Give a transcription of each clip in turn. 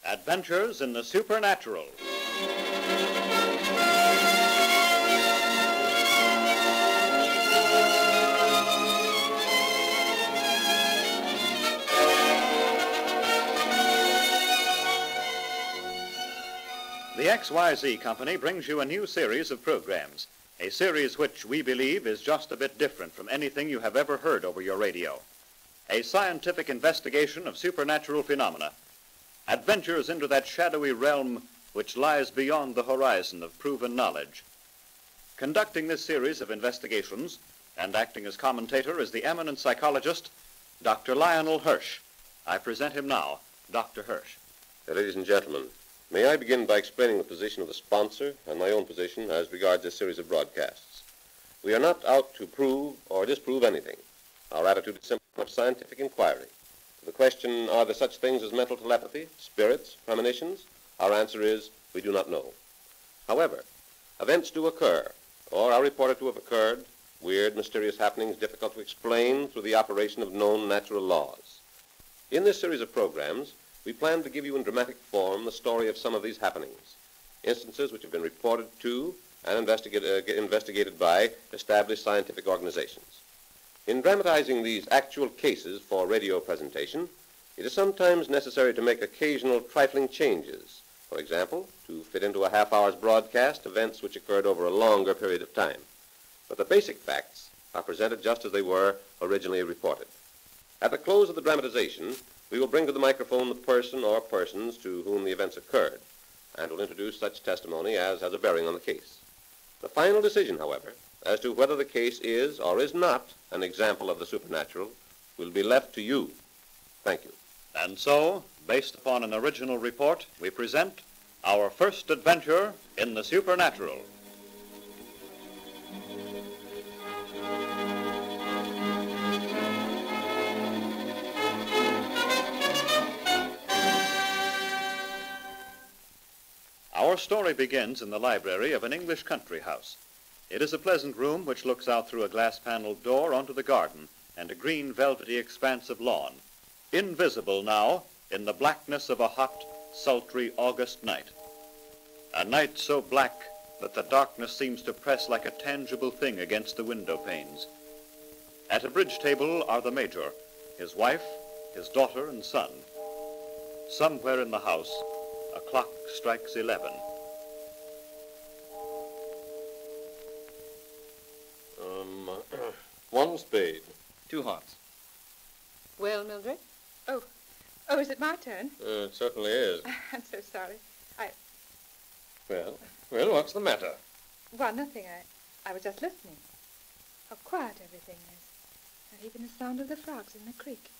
Adventures in the Supernatural. The XYZ Company brings you a new series of programs, a series which we believe is just a bit different from anything you have ever heard over your radio. A scientific investigation of supernatural phenomena, adventures into that shadowy realm which lies beyond the horizon of proven knowledge. Conducting this series of investigations and acting as commentator is the eminent psychologist, Dr. Lionel Hirsch. I present him now, Dr. Hirsch. Ladies and gentlemen, may I begin by explaining the position of the sponsor and my own position as regards this series of broadcasts. We are not out to prove or disprove anything. Our attitude is simply one of scientific inquiry. To the question, are there such things as mental telepathy, spirits, premonitions? Our answer is, we do not know. However, events do occur, or are reported to have occurred, weird, mysterious happenings difficult to explain through the operation of known natural laws. In this series of programs, we plan to give you in dramatic form the story of some of these happenings, instances which have been reported to and investigated by established scientific organizations. In dramatizing these actual cases for radio presentation, it is sometimes necessary to make occasional trifling changes, for example, to fit into a half-hour's broadcast events which occurred over a longer period of time. But the basic facts are presented just as they were originally reported. At the close of the dramatization, we will bring to the microphone the person or persons to whom the events occurred, and will introduce such testimony as has a bearing on the case. The final decision, however, as to whether the case is or is not an example of the supernatural will be left to you. Thank you. And so, based upon an original report, we present our first adventure in the supernatural. Our story begins in the library of an English country house. It is a pleasant room which looks out through a glass-paneled door onto the garden and a green velvety expanse of lawn, invisible now in the blackness of a hot, sultry August night. A night so black that the darkness seems to press like a tangible thing against the window panes. At a bridge table are the Major, his wife, his daughter, and son. Somewhere in the house, a clock strikes 11. One spade. 2 hearts. Well, Mildred? Oh, is it my turn? It certainly is. I'm so sorry. Well, what's the matter? Well, nothing. I was just listening. How quiet everything is. Not even the sound of the frogs in the creek.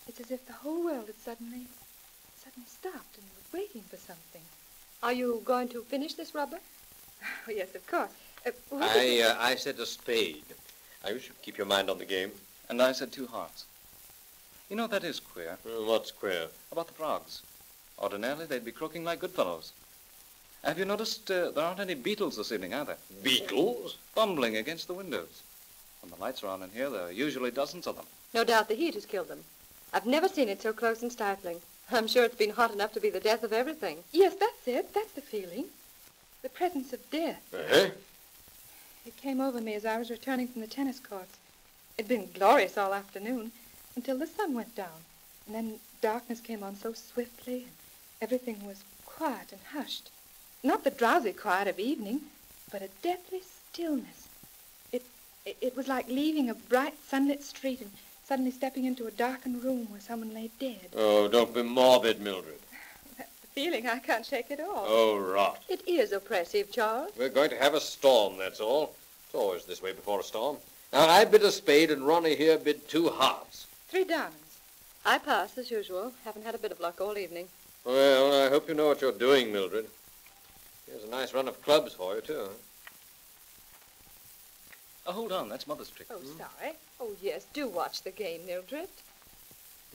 It's as if the whole world had suddenly stopped and was waiting for something. Are you going to finish this rubber? Oh, yes, of course. I said a spade. You should keep your mind on the game. And I said 2 hearts. You know, that is queer. What's queer? About the frogs. Ordinarily, they'd be croaking like good fellows. Have you noticed there aren't any beetles this evening, are there? Beetles? Bumbling against the windows. When the lights are on in here, there are usually dozens of them. No doubt the heat has killed them. I've never seen it so close and stifling. I'm sure it's been hot enough to be the death of everything. Yes, that's it. That's the feeling. The presence of death. Uh-huh. It came over me as I was returning from the tennis courts. It'd been glorious all afternoon until the sun went down. And then darkness came on so swiftly and everything was quiet and hushed. Not the drowsy quiet of evening, but a deathly stillness. It was like leaving a bright sunlit street and suddenly stepping into a darkened room where someone lay dead. Oh, don't be morbid, Mildred. That's the feeling I can't shake it off. Oh, rot. It is oppressive, Charles. We're going to have a storm, that's all. It's always this way before a storm. Now, I bid a spade and Ronnie here bid 2 hearts. 3 diamonds. I pass, as usual. Haven't had a bit of luck all evening. Well, I hope you know what you're doing, Mildred. Here's a nice run of clubs for you, too. Oh, hold on. That's Mother's trick. Oh, sorry. Oh, yes, do watch the game, Mildred.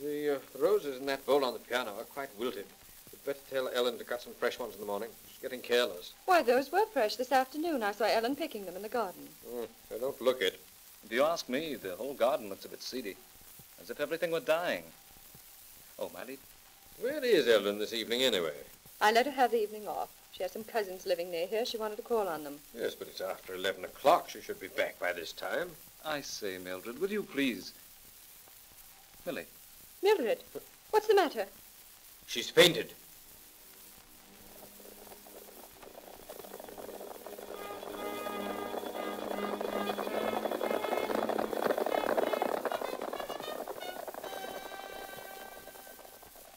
The roses in that bowl on the piano are quite wilted. You'd better tell Ellen to cut some fresh ones in the morning. She's getting careless. Why, those were fresh this afternoon. I saw Ellen picking them in the garden. They don't look it. If you ask me, the whole garden looks a bit seedy, as if everything were dying. Oh, Maddie, Where is Ellen this evening, anyway? I let her have the evening off. She has some cousins living near here. She wanted to call on them. Yes, but it's after 11 o'clock. She should be back by this time. I say, Mildred, will you please... Millie. Mildred, what's the matter? She's fainted.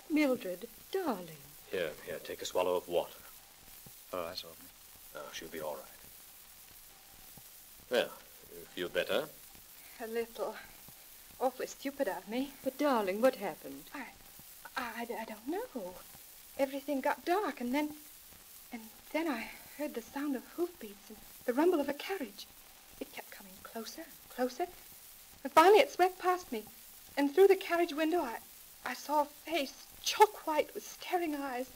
Mildred, darling. Here, take a swallow of water. All right, Rodney. Oh, she'll be all right. Well, you feel better? A little. Awfully stupid of me. But, darling, what happened? I don't know. Everything got dark, and then I heard the sound of hoofbeats and the rumble of a carriage. It kept coming closer and closer, and finally it swept past me. And through the carriage window, I saw a face, chalk white with staring eyes.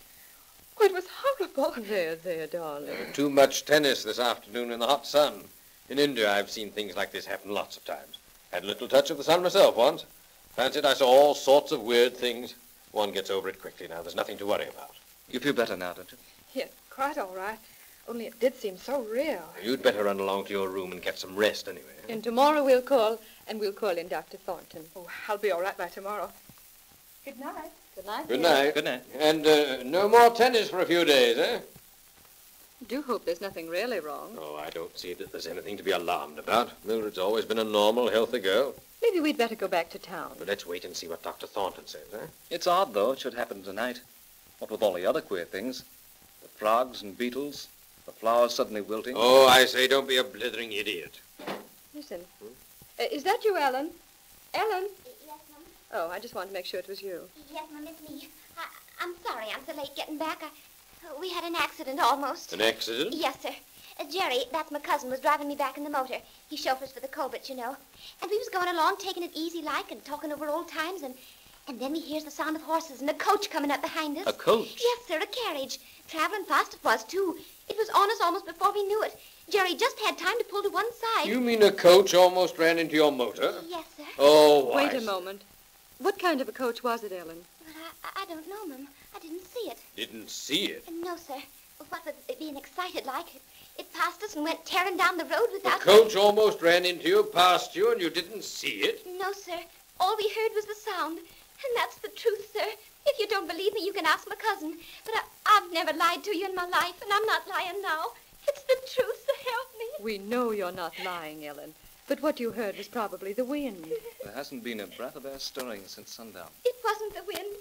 Oh, it was horrible. There, darling. Too much tennis this afternoon in the hot sun. In India, I've seen things like this happen lots of times. Had a little touch of the sun myself once. Fancied I saw all sorts of weird things. One gets over it quickly now. There's nothing to worry about. You feel better now, don't you? Yes, quite all right. Only it did seem so real. You'd better run along to your room and get some rest anyway. And tomorrow we'll call in Dr. Thornton. Oh, I'll be all right by tomorrow. Good night. Good night. Good dear. night. Good night. And no more tennis for a few days, eh? Do hope there's nothing really wrong. Oh, I don't see that there's anything to be alarmed about. Mildred's always been a normal, healthy girl. Maybe we'd better go back to town. But let's wait and see what Dr. Thornton says, eh? It's odd, though, it should happen tonight. What with all the other queer things. The frogs and beetles, the flowers suddenly wilting. Oh, I say, don't be a blithering idiot. Listen. Is that you, Ellen? Ellen? Yes, Mum. Oh, I just wanted to make sure it was you. Yes, Mum, it's me. I'm sorry I'm so late getting back. We had an accident almost. An accident? Yes, sir. Jerry, that's my cousin, was driving me back in the motor. He chauffeurs for the Colberts, you know. And we was going along, taking it easy-like and talking over old times, and then we hears the sound of horses and a coach coming up behind us. A coach? Yes, sir, a carriage. Traveling fast it was, too. It was on us almost before we knew it. Jerry just had time to pull to one side. You mean a coach almost ran into your motor? Yes, sir. Oh, why? Wait a moment. What kind of a coach was it, Ellen? But I don't know, Mum. I didn't see it. Didn't see it? No, sir. What with it being excited like, it passed us and went tearing down the road The without... coach almost ran into you, past you, and you didn't see it? No, sir. All we heard was the sound. And that's the truth, sir. If you don't believe me, you can ask my cousin. But I've never lied to you in my life, and I'm not lying now. It's the truth, so help me. We know you're not lying, Ellen. But what you heard was probably the wind. There hasn't been a breath of air stirring since sundown. It wasn't the wind.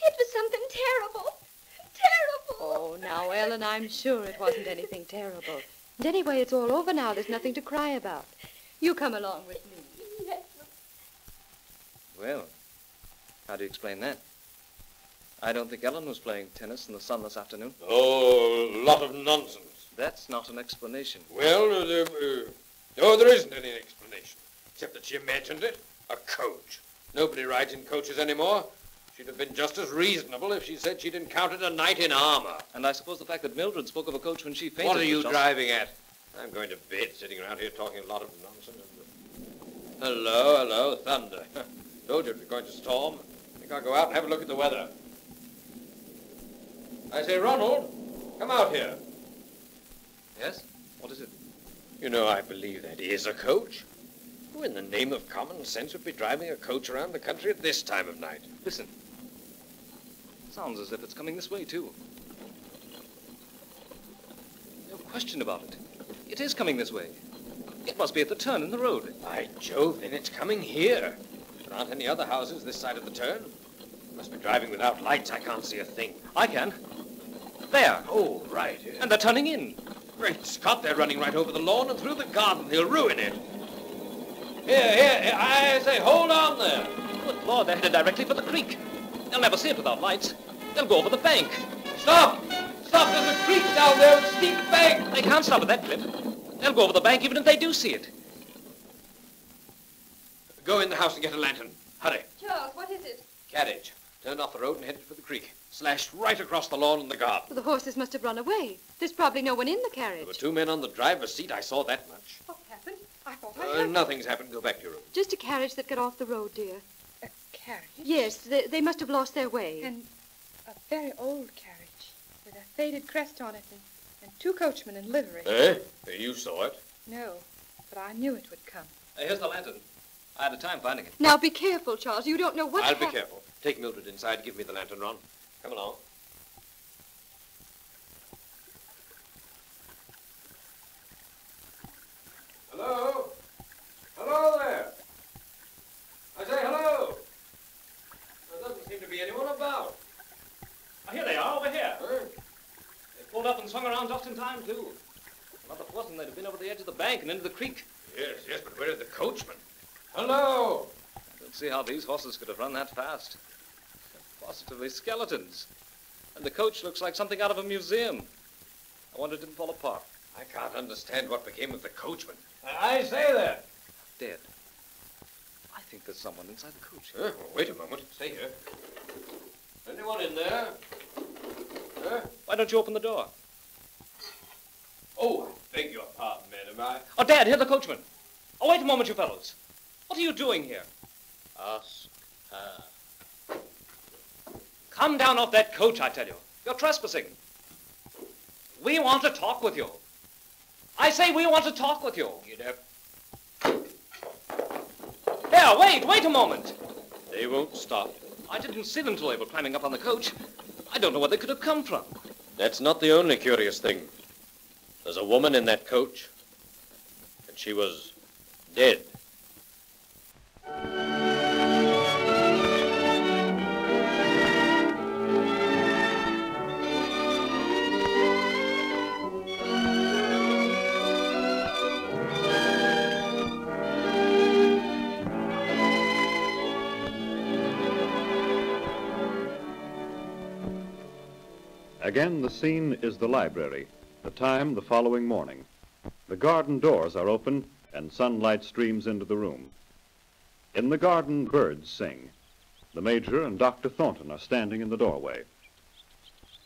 It was something terrible. Terrible. Oh, now, Ellen, I'm sure it wasn't anything terrible. And anyway, it's all over now. There's nothing to cry about. You come along with me. Yes. Well, how do you explain that? I don't think Ellen was playing tennis in the sun this afternoon. Oh, a lot of nonsense. That's not an explanation. Well, there isn't any explanation, except that she imagined it. A coach. Nobody rides in coaches anymore. She'd have been just as reasonable if she said she'd encountered a knight in armor. And I suppose the fact that Mildred spoke of a coach when she fainted... What are you was just- driving at? I'm going to bed, sitting around here talking a lot of nonsense. Hello, thunder. Told you it was going to storm. Think I'll go out and have a look at the weather. I say, Ronald, come out here. Yes? What is it? You know, I believe that is a coach. Who in the name of common sense would be driving a coach around the country at this time of night? Listen. Sounds as if it's coming this way, too. No question about it. It is coming this way. It must be at the turn in the road. By Jove, then it's coming here. There aren't any other houses this side of the turn. Must be driving without lights. I can't see a thing. I can. There. Oh, right. And they're turning in. Great Scott, they're running right over the lawn and through the garden. They'll ruin it. Here, I say, hold on there. Good Lord, they're headed directly for the creek. They'll never see it without lights. They'll go over the bank. Stop! Stop, there's a creek down there with a steep bank. They can't stop at that clip. They'll go over the bank even if they do see it. Go in the house and get a lantern. Hurry. Charles, what is it? Carriage. Turned off the road and headed for the creek. Slashed right across the lawn and the garden. Well, the horses must have run away. There's probably no one in the carriage. There were two men on the driver's seat. I saw that much. What happened? I thought I heard... Nothing's happened. Go back to your room. Just a carriage that got off the road, dear. A carriage? Yes, they must have lost their way. And very old carriage with a faded crest on it and two coachmen in livery. Eh? You saw it? No, but I knew it would come. Here's the lantern. I had a time finding it. Now be careful, Charles. You don't know what I'll be careful. Take Mildred inside. Give me the lantern, Ron. Come along. Hello? Hello there. I say hello. There doesn't seem to be anyone about. Oh, here they are, over here. Huh? They pulled up and swung around just in time, too. Not if it wasn't, they'd have been over the edge of the bank and into the creek. Yes, but where is the coachman? Hello? I don't see how these horses could have run that fast. They're positively skeletons. And the coach looks like something out of a museum. I wonder it didn't fall apart. I can't understand what became of the coachman. I say there. Dead. I think there's someone inside the coach. Well, wait a moment. Stay here. Anyone in there? Huh? Why don't you open the door? Oh, I beg your pardon, madam. Oh, Dad, here's the coachman. Oh, wait a moment, you fellows. What are you doing here? Ask her. Come down off that coach, I tell you. You're trespassing. We want to talk with you. I say we want to talk with you. Get up. Here, wait a moment. They won't stop. I didn't see them till they were climbing up on the coach. I don't know where they could have come from. That's not the only curious thing. There's a woman in that coach, and she was dead. Again, the scene is the library, the time the following morning. The garden doors are open and sunlight streams into the room. In the garden, birds sing. The Major and Dr. Thornton are standing in the doorway.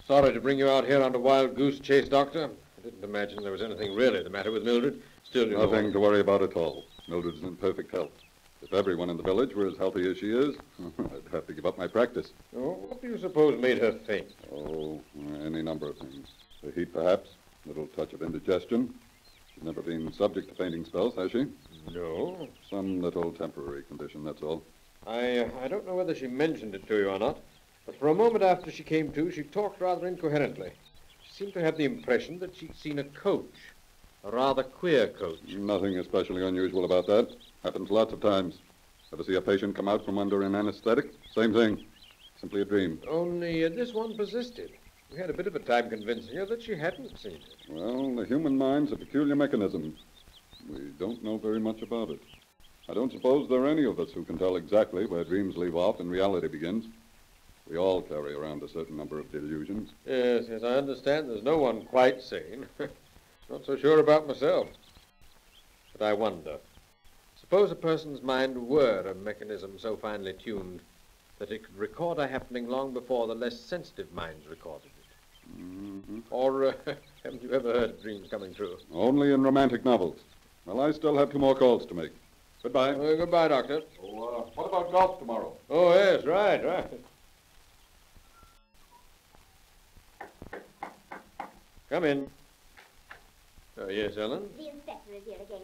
Sorry to bring you out here on a wild goose chase, Doctor. I didn't imagine there was anything really the matter with Mildred. Still, you Nothing to worry about at all. Mildred's in perfect health. If everyone in the village were as healthy as she is, I'd have to give up my practice. Oh, what do you suppose made her faint? Oh, any number of things. The heat, perhaps. A little touch of indigestion. She's never been subject to fainting spells, has she? No. Some little temporary condition, that's all. I don't know whether she mentioned it to you or not, but for a moment after she came to, she talked rather incoherently. She seemed to have the impression that she'd seen a coach. A rather queer coach. Nothing especially unusual about that. Happens lots of times. Ever see a patient come out from under an anesthetic? Same thing. Simply a dream. Only this one persisted. We had a bit of a time convincing her that she hadn't seen it. Well, the human mind's a peculiar mechanism. We don't know very much about it. I don't suppose there are any of us who can tell exactly where dreams leave off and reality begins. We all carry around a certain number of delusions. Yes, I understand there's no one quite sane. Not so sure about myself. But I wonder. Suppose a person's mind were a mechanism so finely tuned that it could record a happening long before the less sensitive minds recorded it. Mm-hmm. Or haven't you ever heard of dreams coming true? Only in romantic novels. Well, I still have 2 more calls to make. Goodbye. Goodbye, Doctor. Oh, what about golf tomorrow? Oh, yes, right. Come in. Oh, yes, Ellen? The inspector is here again,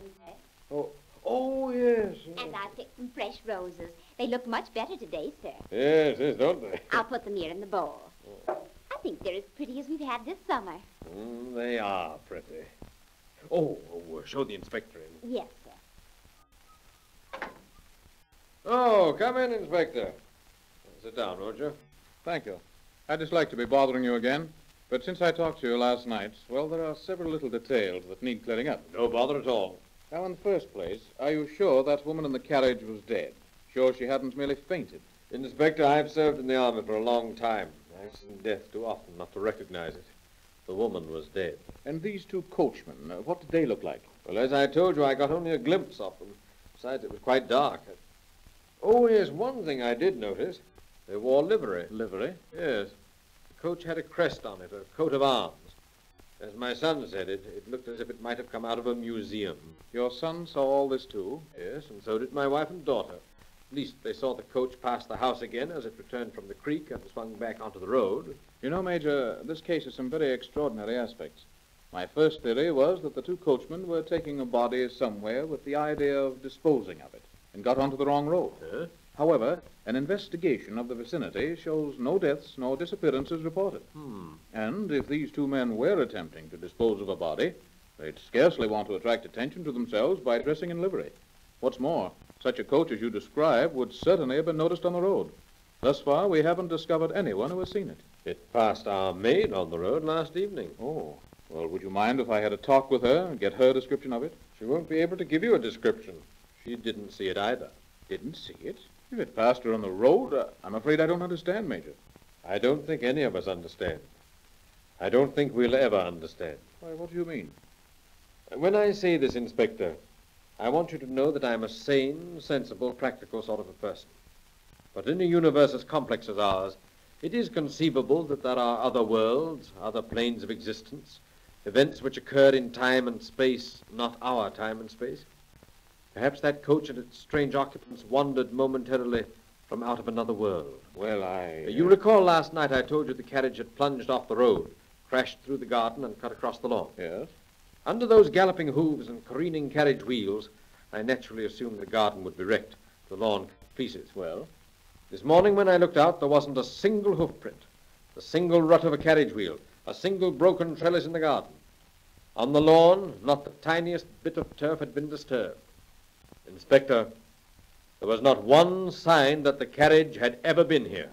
sir. Oh, yes. And I picked some fresh roses. They look much better today, sir. Yes, don't they? I'll put them here in the bowl. I think they're as pretty as we've had this summer. They are pretty. Oh, show the inspector in. Yes, sir. Oh, come in, Inspector. Sit down, won't you? Thank you. I dislike to be bothering you again, but since I talked to you last night, well, there are several little details that need clearing up. No bother at all. Now, in the first place, are you sure that woman in the carriage was dead? Sure she hadn't merely fainted? Inspector, I've served in the army for a long time. I've seen death too often not to recognize it. The woman was dead. And these 2 coachmen, what did they look like? Well, as I told you, I got only a glimpse of them. Besides, it was quite dark. Oh, yes, one thing I did notice. They wore livery. Livery? Yes. The coach had a crest on it, a coat of arms. As my son said, it looked as if it might have come out of a museum. Your son saw all this too? Yes, and so did my wife and daughter. At least they saw the coach pass the house again as it returned from the creek and swung back onto the road. You know, Major, this case has some very extraordinary aspects. My first theory was that the two coachmen were taking a body somewhere with the idea of disposing of it and got onto the wrong road. Huh? However, an investigation of the vicinity shows no deaths nor disappearances reported. And if these two men were attempting to dispose of a body, they'd scarcely want to attract attention to themselves by dressing in livery. What's more, such a coach as you describe would certainly have been noticed on the road. Thus far, we haven't discovered anyone who has seen it. It passed our maid on the road last evening. Oh, well, would you mind if I had a talk with her and get her description of it? She won't be able to give you a description. She didn't see it either. Didn't see it? If it passed her on the road, I'm afraid I don't understand, Major. I don't think any of us understand. I don't think we'll ever understand. Why, what do you mean? When I say this, Inspector, I want you to know that I'm a sane, sensible, practical sort of a person. But in a universe as complex as ours, it is conceivable that there are other worlds, other planes of existence, events which occur in time and space, not our time and space. Perhaps that coach and its strange occupants wandered momentarily from out of another world. Well, You recall last night I told you the carriage had plunged off the road, crashed through the garden, and cut across the lawn. Yes? Under those galloping hooves and careening carriage wheels, I naturally assumed the garden would be wrecked, the lawn cut to pieces. Well? This morning when I looked out, there wasn't a single hoofprint, a single rut of a carriage wheel, a single broken trellis in the garden. On the lawn, not the tiniest bit of turf had been disturbed. Inspector, there was not one sign that the carriage had ever been here.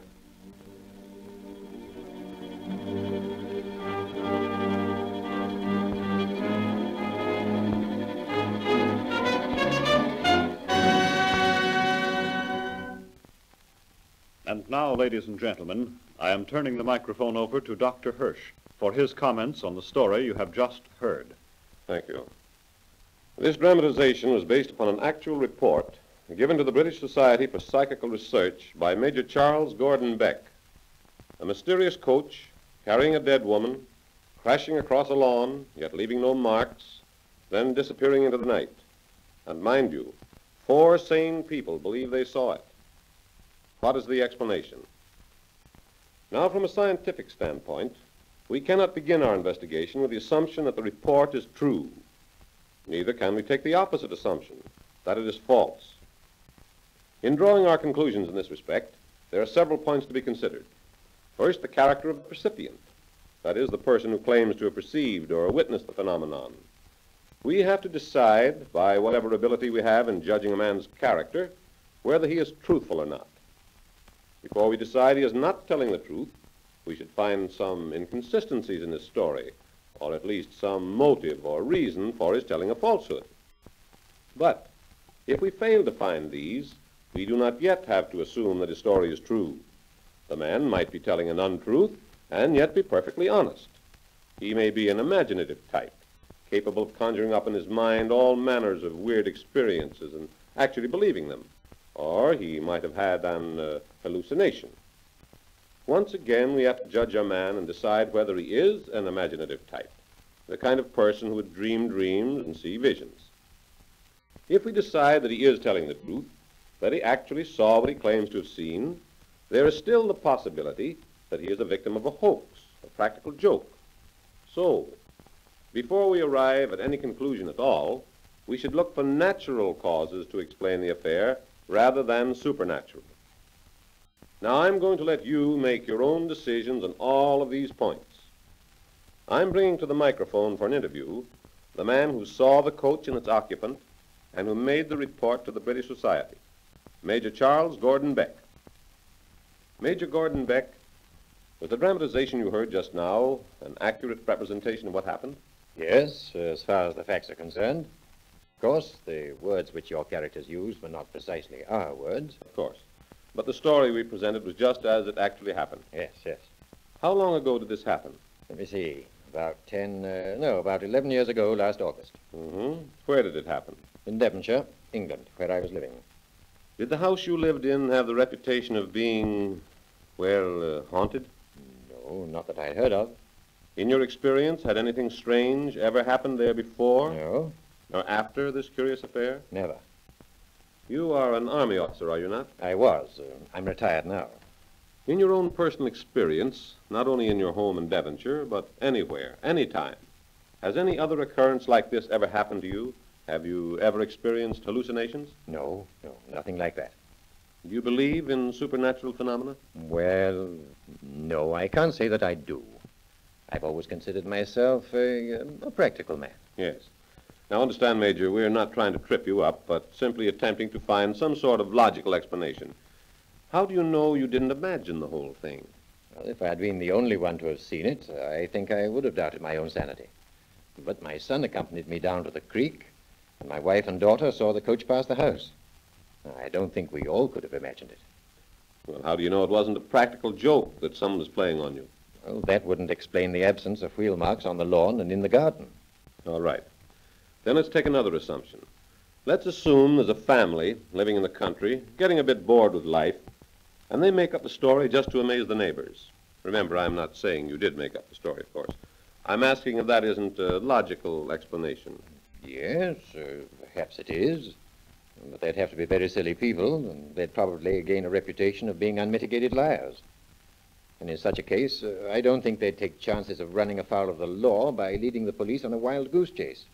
And now, ladies and gentlemen, I am turning the microphone over to Dr. Hirsch for his comments on the story you have just heard. Thank you. This dramatization was based upon an actual report given to the British Society for Psychical Research by Major Charles Gordon Beck. A mysterious coach carrying a dead woman, crashing across a lawn, yet leaving no marks, then disappearing into the night. And mind you, 4 sane people believe they saw it. What is the explanation? Now, from a scientific standpoint, we cannot begin our investigation with the assumption that the report is true. Neither can we take the opposite assumption, that it is false. In drawing our conclusions in this respect, there are several points to be considered. First, the character of the recipient, that is, the person who claims to have perceived or witnessed the phenomenon. We have to decide, by whatever ability we have in judging a man's character, whether he is truthful or not. Before we decide he is not telling the truth, we should find some inconsistencies in his story, or at least some motive or reason for his telling a falsehood. But if we fail to find these, we do not yet have to assume that his story is true. The man might be telling an untruth and yet be perfectly honest. He may be an imaginative type, capable of conjuring up in his mind all manners of weird experiences and actually believing them. Or he might have had an hallucination. Once again, we have to judge a man and decide whether he is an imaginative type, the kind of person who would dream dreams and see visions. If we decide that he is telling the truth, that he actually saw what he claims to have seen, there is still the possibility that he is a victim of a hoax, a practical joke. So, before we arrive at any conclusion at all, we should look for natural causes to explain the affair rather than supernatural. Now, I'm going to let you make your own decisions on all of these points. I'm bringing to the microphone for an interview the man who saw the coach and its occupant and who made the report to the British Society, Major Charles Gordon Beck. Major Gordon Beck, was the dramatization you heard just now an accurate representation of what happened? Yes, as far as the facts are concerned. Of course, the words which your characters used were not precisely our words. Of course. But the story we presented was just as it actually happened. Yes, yes. How long ago did this happen? Let me see. About 11 years ago, last August. Mm-hmm. Where did it happen? In Devonshire, England, where I was living. Did the house you lived in have the reputation of being, haunted? No, not that I heard of. In your experience, had anything strange ever happened there before? No, Or after this curious affair? never. You are an Army officer, are you not? I was. I'm retired now. In your own personal experience, not only in your home in Devonshire, but anywhere, anytime, has any other occurrence like this ever happened to you? Have you ever experienced hallucinations? No, nothing like that. Do you believe in supernatural phenomena? Well, no, I can't say that I do. I've always considered myself a practical man. Yes. Now, understand, Major, we're not trying to trip you up, but simply attempting to find some sort of logical explanation. How do you know you didn't imagine the whole thing? Well, if I'd been the only one to have seen it, I think I would have doubted my own sanity. But my son accompanied me down to the creek, and my wife and daughter saw the coach pass the house. I don't think we all could have imagined it. Well, how do you know it wasn't a practical joke that someone was playing on you? Well, that wouldn't explain the absence of wheel marks on the lawn and in the garden. All right. Then let's take another assumption. Let's assume there's a family living in the country, getting a bit bored with life, and they make up a story just to amaze the neighbors. Remember, I'm not saying you did make up the story, of course. I'm asking if that isn't a logical explanation. Yes, perhaps it is. But they'd have to be very silly people, and they'd probably gain a reputation of being unmitigated liars. And in such a case, I don't think they'd take chances of running afoul of the law by leading the police on a wild goose chase.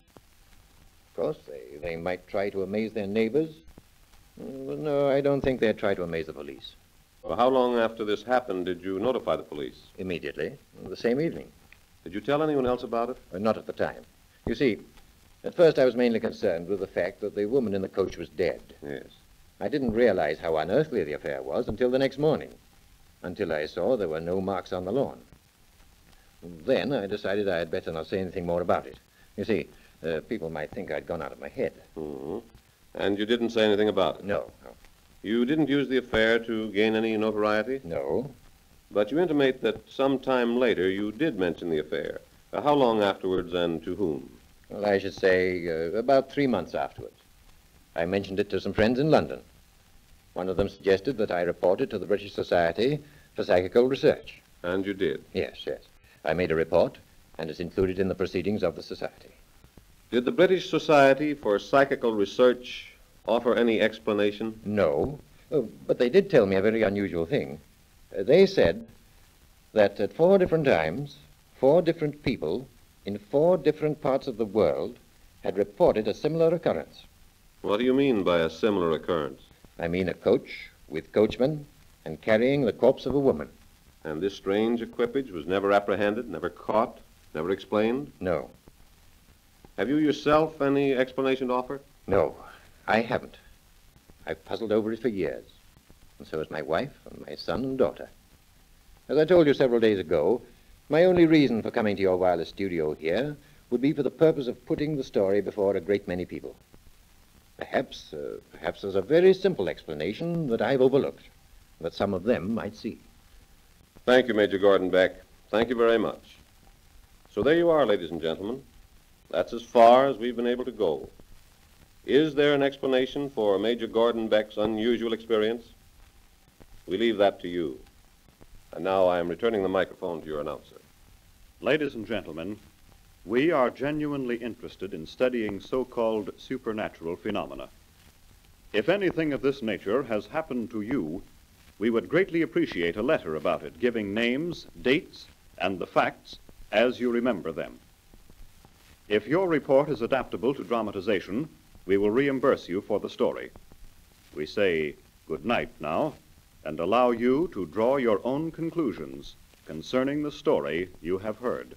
Of course, they might try to amaze their neighbors. But no, I don't think they'd try to amaze the police. Well, how long after this happened did you notify the police? Immediately, the same evening. Did you tell anyone else about it? Not at the time. You see, at first I was mainly concerned with the fact that the woman in the coach was dead. Yes. I didn't realize how unearthly the affair was until the next morning, until I saw there were no marks on the lawn. Then I decided I had better not say anything more about it. You see, people might think I'd gone out of my head. Mm-hmm. And you didn't say anything about it? No. You didn't use the affair to gain any notoriety? No. But you intimate that some time later you did mention the affair. How long afterwards and to whom? Well, I should say about 3 months afterwards. I mentioned it to some friends in London. One of them suggested that I report it to the British Society for Psychical Research. And you did? Yes. I made a report, and it's included in the proceedings of the Society. Did the British Society for Psychical Research offer any explanation? No, but they did tell me a very unusual thing. They said that at 4 different times, 4 different people in 4 different parts of the world had reported a similar occurrence. What do you mean by a similar occurrence? I mean a coach with coachmen and carrying the corpse of a woman. And this strange equipage was never apprehended, never caught, never explained? No. Have you yourself any explanation to offer? No, I haven't. I've puzzled over it for years, and so has my wife and my son and daughter. As I told you several days ago, my only reason for coming to your wireless studio here would be for the purpose of putting the story before a great many people. Perhaps there's a very simple explanation that I've overlooked, that some of them might see. Thank you, Major Gordon Beck. Thank you very much. So there you are, ladies and gentlemen. That's as far as we've been able to go. Is there an explanation for Major Gordon Beck's unusual experience? We leave that to you. And now I am returning the microphone to your announcer. Ladies and gentlemen, we are genuinely interested in studying so-called supernatural phenomena. If anything of this nature has happened to you, we would greatly appreciate a letter about it, giving names, dates, and the facts as you remember them. If your report is adaptable to dramatization, we will reimburse you for the story. We say good night now, and allow you to draw your own conclusions concerning the story you have heard.